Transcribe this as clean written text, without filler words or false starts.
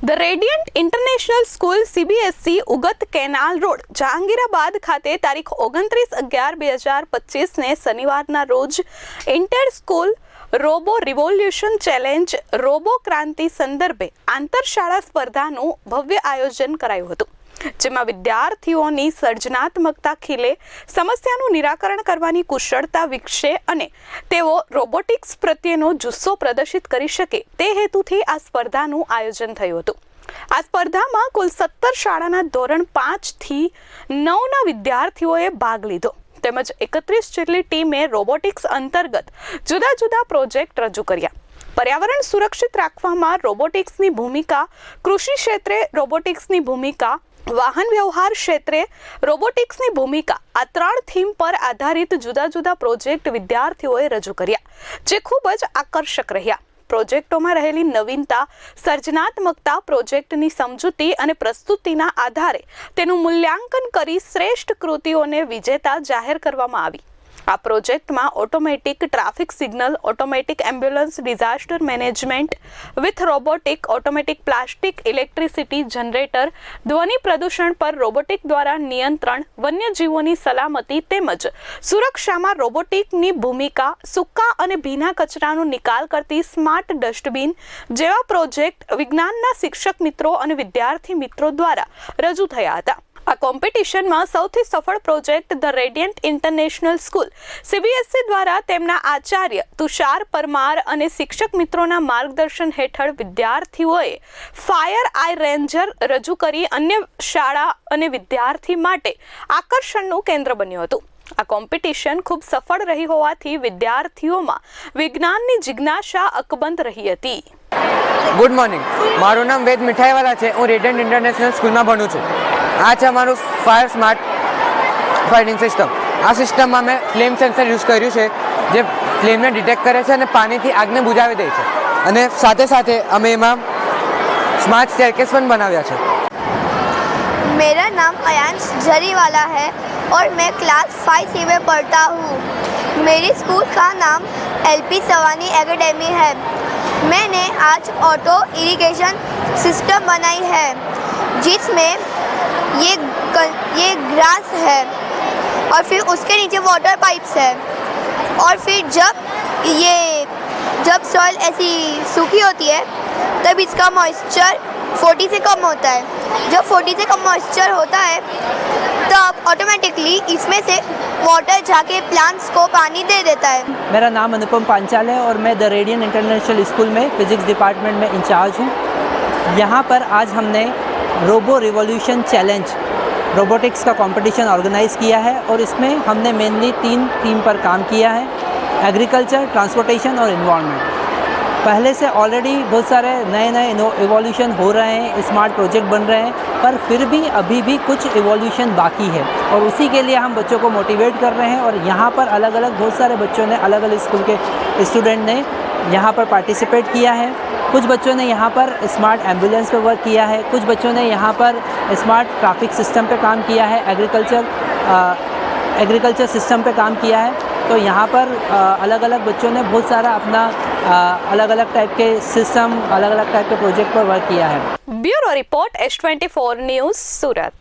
The radiant international school CBSE Ugat canal road Jahangirabad ખાતે તારીખ 29/11/2025 ને શનિવારના રોજ inter school robo revolution challenge robo ક્રાંતિ સંદર્ભે આંતરશાળા સ્પર્ધાનું ભવ્ય આયોજન કરાયું હતું, જેમાં વિદ્યાર્થીઓની સર્જનાત્મકતા ખીલે, સમસ્યાનું નિરાકરણ કરવાની કુશળતા વિકસે અને તેઓ રોબોટિક્સ પ્રત્યેનો જુસ્સો પ્રદર્શિત કરી શકે તે હેતુથી આ સ્પર્ધાનું આયોજન થયું હતું। આ સ્પર્ધામાં કુલ 17 શાળાના ધોરણ 5 થી 9ના વિદ્યાર્થીઓએ ભાગ લીધો તેમજ 31 જેટલી ટીમે રોબોટિક્સ અંતર્ગત જુદા જુદા પ્રોજેક્ટ રજૂ કર્યા। पर्यावरण सुरक्षित राखवामां रोबोटिक्सनी भूमिका, कृषि क्षेत्रे रोबोटिक्सनी भूमिका, वाहन व्यवहार क्षेत्रे रोबोटिक्सनी भूमिका आ 3 थीम पर आधारित जुदा जुदा प्रोजेक्ट विद्यार्थीओए रजू कर्या, जे खूब ज आकर्षक रह्या। प्रोजेक्टों रहेली नवीनता, सर्जनात्मकता, प्रोजेक्टनी समजूती अने प्रस्तुतिना आधारे तेनुं मूल्यांकन करी श्रेष्ठ कृतिओने विजेता जाहेर करवामां आवी। आ प्रोजेक्ट में automatic traffic signal, automatic ambulance disaster management with robotic, automatic plastic electricity generator, ध्वनि प्रदूषण पर रोबोटिक द्वारा नियंत्रण, वन्यजीवों की सलामती तेमज सुरक्षा में रोबोटिक की भूमिका, सूका और भीना कचरानो निकाल करती स्मार्ट डस्टबीन जेवा प्रोजेक्ट विज्ञानना शिक्षक मित्रों और विद्यार्थी मित्रों द्वारा रजू थया हता। आ कॉम्पिटिशन में सौथी सफल project the radiant international school CBSE द्वारा तेमना आचार्य तुषार परमार अने शिक्षक मित्रों मार्गदर्शन हेठळ विद्यार्थीओए फायर आई रेंजर रजू करी अन्य शाळा अने विद्यार्थी माटे आकर्षणनुं केंद्र बन्युं हतुं। आ कॉम्पिटिशन खूब सफल रही होवाथी विद्यार्थीओमां विज्ञाननी जिज्ञासा अकबंध रही हती। गुड मॉर्निंग, मारू नाम वेद मिठाईवाला है। हूँ रेडियंट इंटरनेशनल स्कूल में भणुं छुं। आज Amaru fire smart firing system. आ सिस्टम में मैं फ्लेम सेंसर यूज कर्युं छे, जे फ्लेम ने डिटेक्ट करे छे अने पानी आग ने बुझावी दे छे। अने साथे साथे अमे एमां स्मार्ट स्टेयरकेस पण बनाव्या छे। मेरा नाम अयांश जरीवाला है और मैं क्लास 5C में पढ़ता हूँ। मेरी स्कूल का नाम LP सवानी एकेडमी है। मैंने आज ऑटो इरिगेशन सिस्टम बनाई है, जिसमें ये ग्रास है और फिर उसके नीचे वाटर पाइप्स है, और फिर जब सॉइल ऐसी सूखी होती है तब इसका मॉइस्चर 40 से कम होता है। जब 40 से कम मॉइस्चर होता है तब ऑटोमेटिकली इसमें से वाटर जाके प्लांट्स को पानी दे देता है। मेरा नाम अनुपम पांचाल है और मैं द रेडियन इंटरनेशनल स्कूल में फिजिक्स डिपार्टमेंट में इंचार्ज हूँ। यहाँ पर आज हमने रोबो रिवॉल्यूशन चैलेंज रोबोटिक्स का कंपटीशन ऑर्गेनाइज़ किया है और इसमें हमने मेनली 3 थीम पर काम किया है: एग्रीकल्चर, ट्रांसपोर्टेशन और इन्वायरमेंट। पहले से ऑलरेडी बहुत सारे नए इवोल्यूशन हो रहे हैं, स्मार्ट प्रोजेक्ट बन रहे हैं, पर फिर भी अभी भी कुछ इवोल्यूशन बाकी है और उसी के लिए हम बच्चों को मोटिवेट कर रहे हैं। और यहाँ पर अलग अलग बहुत सारे बच्चों ने, अलग अलग स्कूल के स्टूडेंट ने यहाँ पर पार्टिसिपेट किया है। कुछ बच्चों ने यहाँ पर स्मार्ट एम्बुलेंस पे वर्क किया है, कुछ बच्चों ने यहाँ पर स्मार्ट ट्रैफिक सिस्टम पे काम किया है, एग्रीकल्चर सिस्टम पे काम किया है। तो यहाँ पर अलग अलग बच्चों ने बहुत सारा अपना अलग अलग टाइप के सिस्टम, अलग अलग टाइप के प्रोजेक्ट पर वर्क किया है। ब्यूरो रिपोर्ट S24 न्यूज़, सूरत।